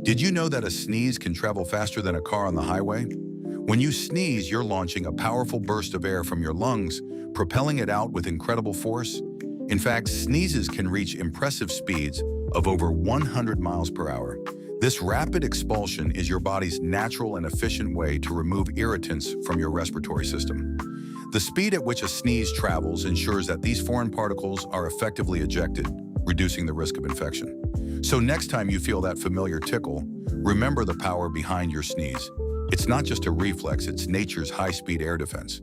Did you know that a sneeze can travel faster than a car on the highway? When you sneeze, you're launching a powerful burst of air from your lungs, propelling it out with incredible force. In fact, sneezes can reach impressive speeds of over 100 miles per hour. This rapid expulsion is your body's natural and efficient way to remove irritants from your respiratory system. The speed at which a sneeze travels ensures that these foreign particles are effectively ejected, reducing the risk of infection. So next time you feel that familiar tickle, remember the power behind your sneeze. It's not just a reflex, it's nature's high-speed air defense.